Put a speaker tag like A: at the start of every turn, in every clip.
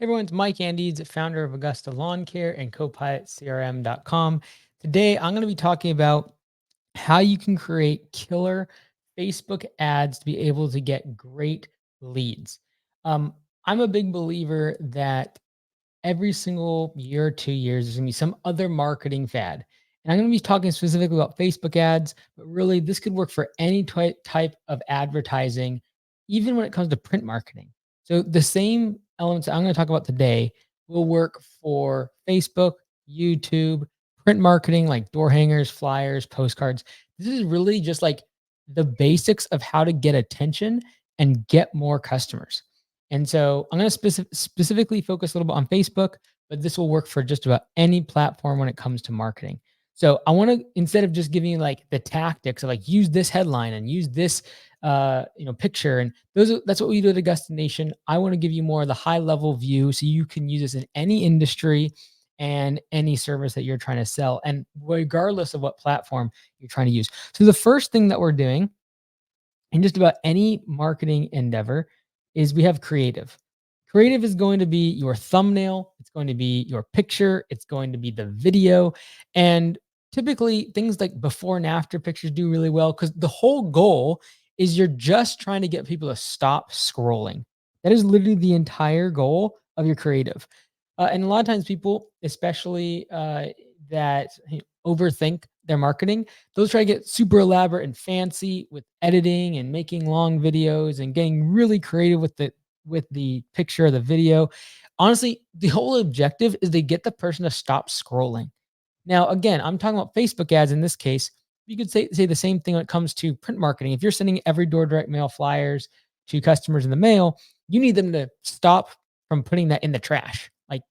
A: Hey everyone, it's Mike Andes, founder of Augusta Lawn Care and CrM.com. Today, I'm going to be talking about how you can create killer Facebook ads to be able to get great leads. Um, I'm a big believer that every single year or 2 years, there's going to be some other marketing fad. And I'm going to be talking specifically about Facebook ads, but really, this could work for any type of advertising, even when it comes to print marketing. So, the same elements I'm going to talk about today will work for Facebook, YouTube, print marketing like door hangers, flyers, postcards. This is really just like the basics of how to get attention and get more customers. And so I'm going to specifically focus a little bit on Facebook, but this will work for just about any platform when it comes to marketing. So I want to, instead of just giving you like the tactics of like use this headline and use this picture, and that's what we do at Augusta Nation. I want to give you more of the high level view so you can use this in any industry and any service that you're trying to sell, and regardless of what platform you're trying to use. So the first thing that we're doing in just about any marketing endeavor is we have creative. Creative is going to be your thumbnail, it's going to be your picture, it's going to be the video. And typically, things like before and after pictures do really well because the whole goal is you're just trying to get people to stop scrolling. That is literally the entire goal of your creative. And a lot of times, people, especially that overthink their marketing, those try to get super elaborate and fancy with editing and making long videos and getting really creative with the picture or the video. Honestly, the whole objective is to get the person to stop scrolling. Now, again, I'm talking about Facebook ads in this case. You could say the same thing when it comes to print marketing. If you're sending every door direct mail flyers to customers in the mail, you need them to stop from putting that in the trash. Like,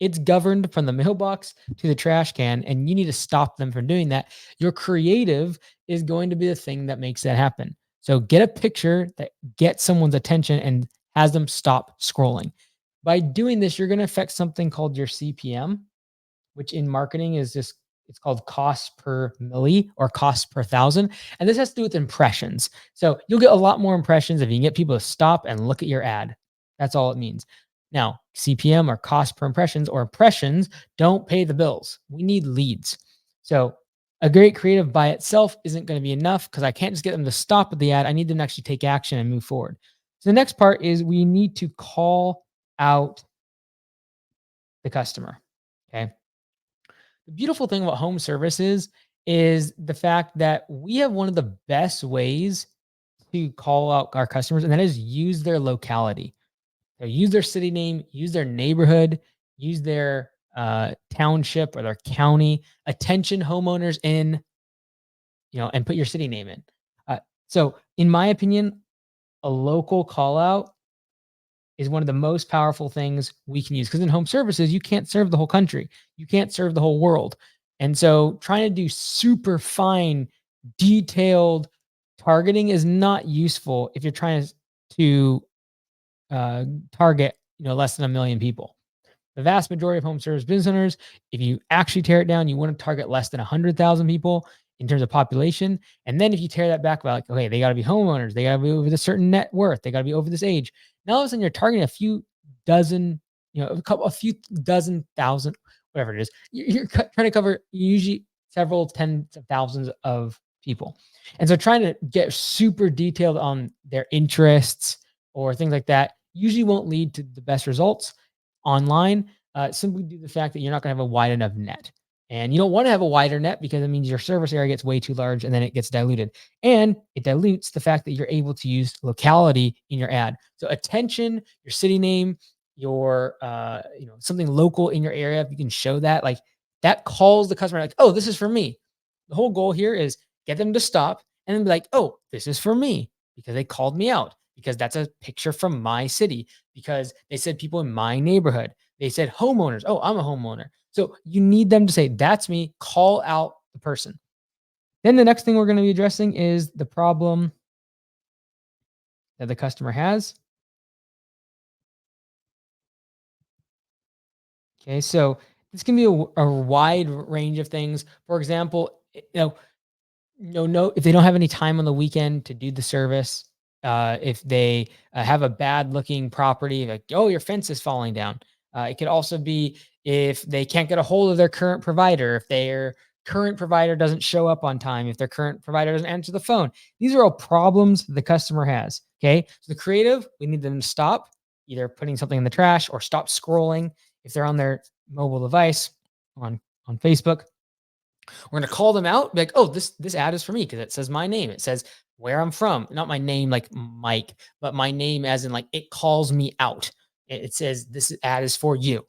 A: it's governed from the mailbox to the trash can, and you need to stop them from doing that. Your creative is going to be the thing that makes that happen. So get a picture that gets someone's attention and has them stop scrolling. By doing this, you're going to affect something called your CPM, which in marketing is just, it's called cost per milli or cost per thousand. And this has to do with impressions. So you'll get a lot more impressions if you can get people to stop and look at your ad. That's all it means. Now, CPM or cost per impressions or impressions don't pay the bills. We need leads. So a great creative by itself isn't going to be enough because I can't just get them to stop at the ad. I need them to actually take action and move forward. So the next part is we need to call out the customer. Okay. The beautiful thing about home services is the fact that we have one of the best ways to call out our customers, and that is use their locality. So use their city name, use their neighborhood, use their township or their county. Attention homeowners in, and put your city name in. So, in my opinion, a local call out is one of the most powerful things we can use because in home services, you can't serve the whole country, you can't serve the whole world. And so, trying to do super fine, detailed targeting is not useful if you're trying to target less than 1 million people. The vast majority of home service business owners, if you actually tear it down, you want to target less than 100,000 people in terms of population. And then if you tear that back by like, okay, they got to be homeowners, they got to be over this certain net worth, they got to be over this age. Now all of a sudden you're targeting a few dozen, a few dozen thousand, whatever it is. You're trying to cover usually several tens of thousands of people. And so trying to get super detailed on their interests or things like that usually won't lead to the best results online, simply due to the fact that you're not going to have a wide enough net. And you don't want to have a wider net because it means your service area gets way too large and then it gets diluted. And it dilutes the fact that you're able to use locality in your ad. So attention, your city name, your something local in your area, if you can show that, like that calls the customer like, oh, this is for me. The whole goal here is get them to stop and then be like, oh, this is for me because they called me out, because that's a picture from my city, because they said people in my neighborhood. They said homeowners. Oh, I'm a homeowner. So you need them to say, that's me, call out the person. Then the next thing we're going to be addressing is the problem that the customer has. Okay, so this can be a wide range of things. For example, no, if they don't have any time on the weekend to do the service, if they have a bad looking property, like, oh, your fence is falling down. It could also be if they can't get a hold of their current provider, if their current provider doesn't show up on time, if their current provider doesn't answer the phone. These are all problems the customer has. Okay. So the creative, we need them to stop either putting something in the trash or stop scrolling if they're on their mobile device on Facebook. We're gonna call them out, be like, "Oh, this ad is for me because it says my name. It says where I'm from, not my name like Mike, but my name as in like it calls me out. It says this ad is for you."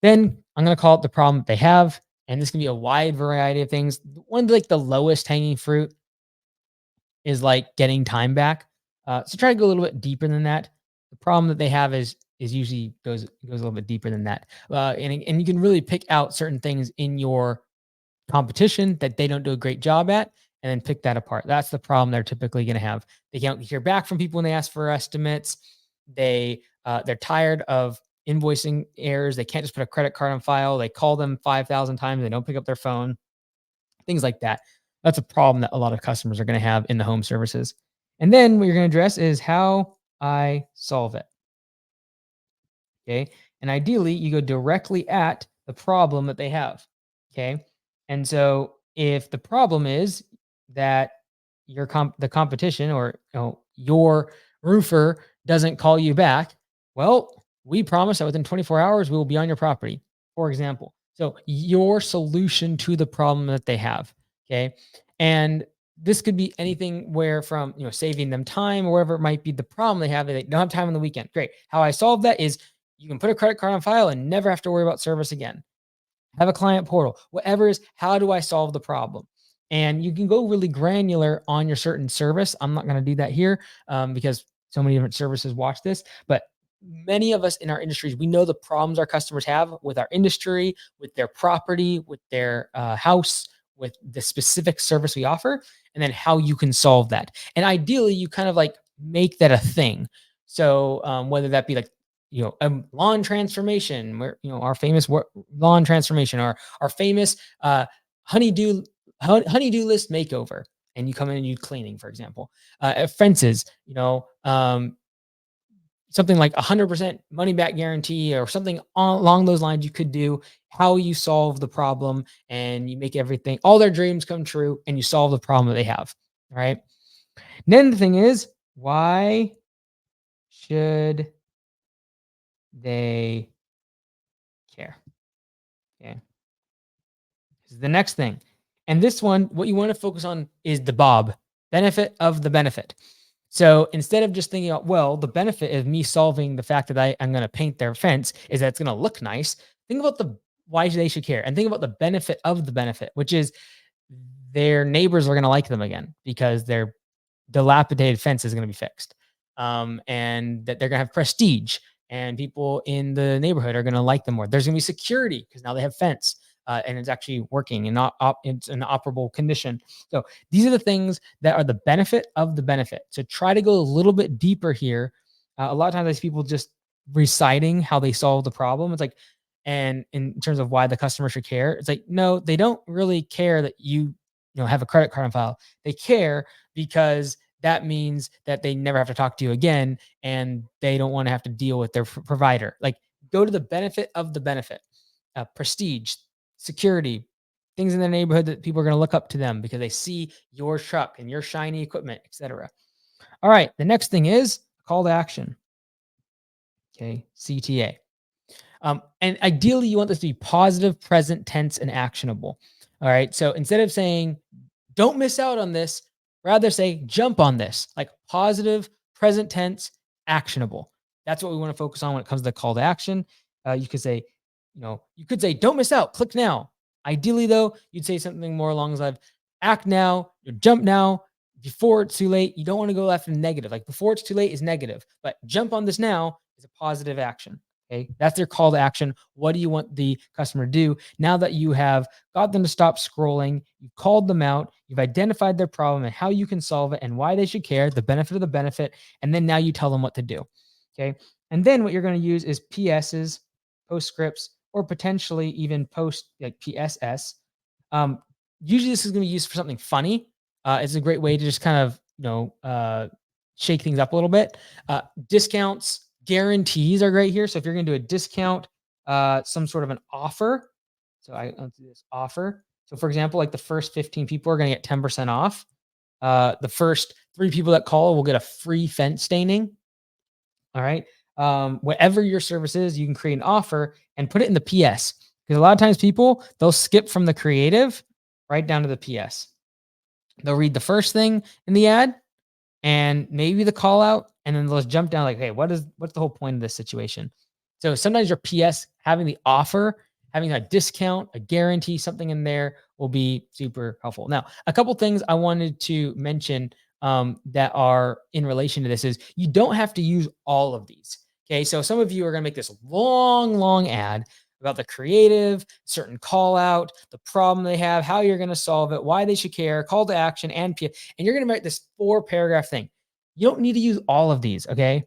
A: Then I'm gonna call it the problem that they have, and this can be a wide variety of things. One of like the lowest hanging fruit is like getting time back. So try to go a little bit deeper than that. The problem that they have is usually goes a little bit deeper than that, and you can really pick out certain things in your competition that they don't do a great job at, and then pick that apart. That's the problem they're typically going to have. They can't hear back from people when they ask for estimates. They're tired of invoicing errors. They can't just put a credit card on file. They call them 5,000 times. They don't pick up their phone. Things like that. That's a problem that a lot of customers are going to have in the home services. And then what you're going to address is how I solve it. Okay. And ideally, you go directly at the problem that they have. Okay. And so if the problem is that the competition or your roofer doesn't call you back, well, we promise that within 24 hours we will be on your property, for example. So your solution to the problem that they have. Okay. And this could be anything where from saving them time or wherever it might be the problem they have. They don't have time on the weekend. Great. How I solve that is you can put a credit card on file and never have to worry about service again. Have a client portal, whatever is, how do I solve the problem? And you can go really granular on your certain service. I'm not going to do that here because so many different services watch this, but many of us in our industries, we know the problems our customers have with our industry, with their property, with their house, with the specific service we offer, and then how you can solve that. And ideally, you kind of like make that a thing. So whether that be like lawn transformation, where our famous lawn transformation, or our famous honeydew honeydew list makeover, and you come in and you cleaning, for example, fences, something like 100% money back guarantee or something along those lines. You could do how you solve the problem and you make everything, all their dreams come true, and you solve the problem that they have. All right. And then the thing is, why should they care? Okay. This is the next thing. And this one, what you want to focus on is the Bob, benefit of the benefit. So instead of just thinking, well, the benefit of me solving the fact that I'm going to paint their fence is that it's going to look nice, think about why they should care, and think about the benefit of the benefit, which is their neighbors are going to like them again because their dilapidated fence is going to be fixed. And that they're going to have prestige, and people in the neighborhood are going to like them more. There's going to be security because now they have fence. And it's actually working and it's an operable condition. So these are the things that are the benefit of the benefit. So try to go a little bit deeper here. A lot of times I see people just reciting how they solve the problem. It's like, and in terms of why the customer should care, it's like, no, they don't really care that you have a credit card on file. They care because that means that they never have to talk to you again, and they don't want to have to deal with their provider. Like, go to the benefit of the benefit. Prestige, security, things in the neighborhood that people are going to look up to them because they see your truck and your shiny equipment, etc. All right, the next thing is call to action. Okay, CTA. And ideally, you want this to be positive, present tense, and actionable. All right, so instead of saying don't miss out on this, rather say jump on this, like positive, present tense, actionable. That's what we want to focus on when it comes to the call to action. You could say, don't miss out, click now. Ideally, though, you'd say something more along the lines of act now, jump now, before it's too late. You don't want to go after negative. Like before it's too late is negative, but jump on this now is a positive action. Okay, that's their call to action. What do you want the customer to do? Now that you have got them to stop scrolling, you've called them out, you've identified their problem and how you can solve it and why they should care, the benefit of the benefit, and then now you tell them what to do. Okay, and then what you're going to use is PSs, postscripts, or potentially even post like PSS. Usually this is going to be used for something funny. It's a great way to just kind of shake things up a little bit. Discounts, guarantees are great here. So if you're going to do a discount, some sort of an offer. So let's do this offer. So for example, like the first 15 people are going to get 10% off. The first 3 people that call will get a free fence staining. All right. Whatever your service is, you can create an offer and put it in the PS. Because a lot of times people, they'll skip from the creative right down to the PS. They'll read the first thing in the ad and maybe the call out, and then they'll jump down like, hey, what's the whole point of this situation? So sometimes your PS having the offer, having a discount, a guarantee, something in there will be super helpful. Now, a couple things I wanted to mention that are in relation to this is you don't have to use all of these. Okay, so some of you are going to make this long ad about the creative, certain call out, the problem they have, how you're going to solve it, why they should care, call to action, and you're going to write this 4-paragraph thing. You don't need to use all of these, okay?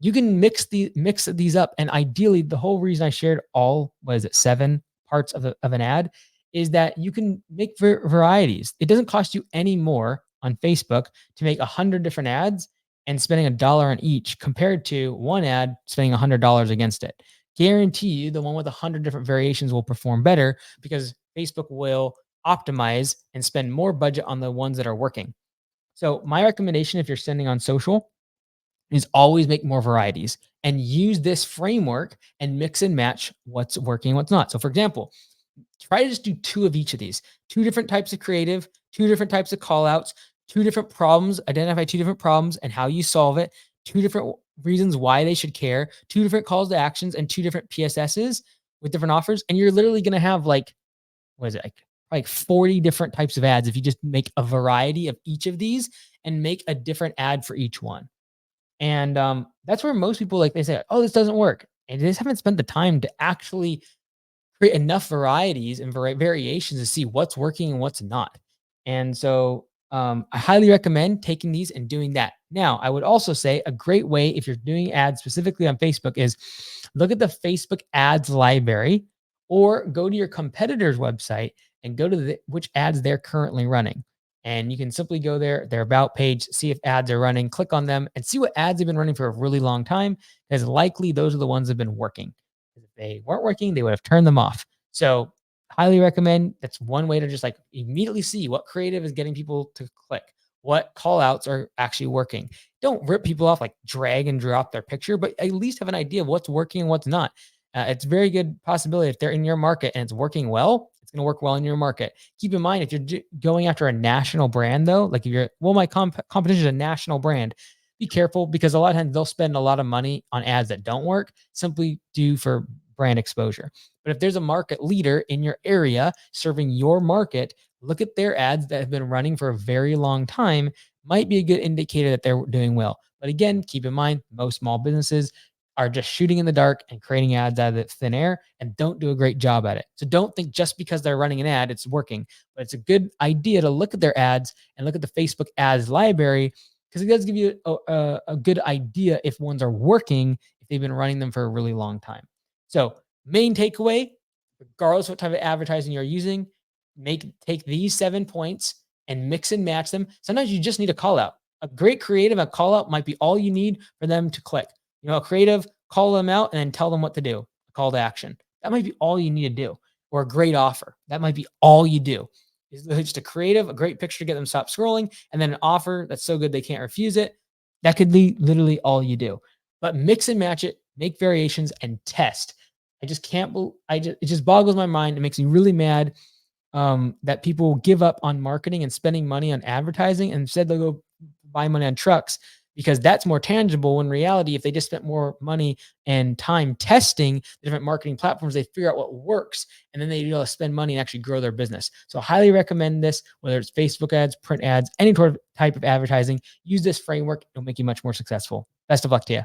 A: You can mix these up, and ideally, the whole reason I shared all 7 parts of an ad is that you can make varieties. It doesn't cost you any more on Facebook to make 100 different ads and spending $1 on each compared to one ad spending $100 against it. Guarantee you the one with 100 different variations will perform better because Facebook will optimize and spend more budget on the ones that are working. So my recommendation, if you're sending on social, is always make more varieties and use this framework and mix and match what's working and what's not. So for example, try to just do 2 of each of these, 2 different types of creative, 2 different types of call outs, 2 different problems, identify 2 different problems and how you solve it, 2 different reasons why they should care, 2 different calls to actions, and 2 different PSSs with different offers. And you're literally going to have like 40 different types of ads if you just make a variety of each of these and make a different ad for each one. And that's where most people, like, they say, oh, this doesn't work. And they just haven't spent the time to actually create enough varieties and variations to see what's working and what's not. And so I highly recommend taking these and doing that. Now, I would also say a great way if you're doing ads specifically on Facebook is look at the Facebook ads library or go to your competitor's website and go to which ads they're currently running. And you can simply go there, their about page, see if ads are running, click on them, and see what ads have been running for a really long time, because likely those are the ones that have been working. If they weren't working, they would have turned them off. So highly recommend. That's one way to just like immediately see what creative is getting people to click, what call outs are actually working. Don't rip people off, like drag and drop their picture, but at least have an idea of what's working and what's not. It's a very good possibility if they're in your market and it's working well, it's going to work well in your market. Keep in mind, if you're going after a national brand, though, like if you're, well, my competition is a national brand, be careful because a lot of times they'll spend a lot of money on ads that don't work simply due for brand exposure. But if there's a market leader in your area serving your market, look at their ads that have been running for a very long time, might be a good indicator that they're doing well. But again, keep in mind, most small businesses are just shooting in the dark and creating ads out of the thin air and don't do a great job at it. So don't think just because they're running an ad, it's working. But it's a good idea to look at their ads and look at the Facebook ads library, because it does give you a good idea if ones are working, if they've been running them for a really long time. So main takeaway, regardless what type of advertising you're using, take these 7 points and mix and match them. Sometimes you just need a call out. A great creative, a call out might be all you need for them to click. A creative, call them out and then tell them what to do, a call to action. That might be all you need to do. Or a great offer. That might be all you do. Is just a creative, a great picture to get them to stop scrolling, and then an offer that's so good they can't refuse it. That could be literally all you do. But mix and match it, make variations, and test. I just can't it just boggles my mind. It makes me really mad that people give up on marketing and spending money on advertising, and instead they'll go buy money on trucks, because that's more tangible. In reality, if they just spent more money and time testing the different marketing platforms, they figure out what works, and then they spend money and actually grow their business. So I highly recommend this, whether it's Facebook ads, print ads, any type of advertising. Use this framework. It'll make you much more successful. Best of luck to you.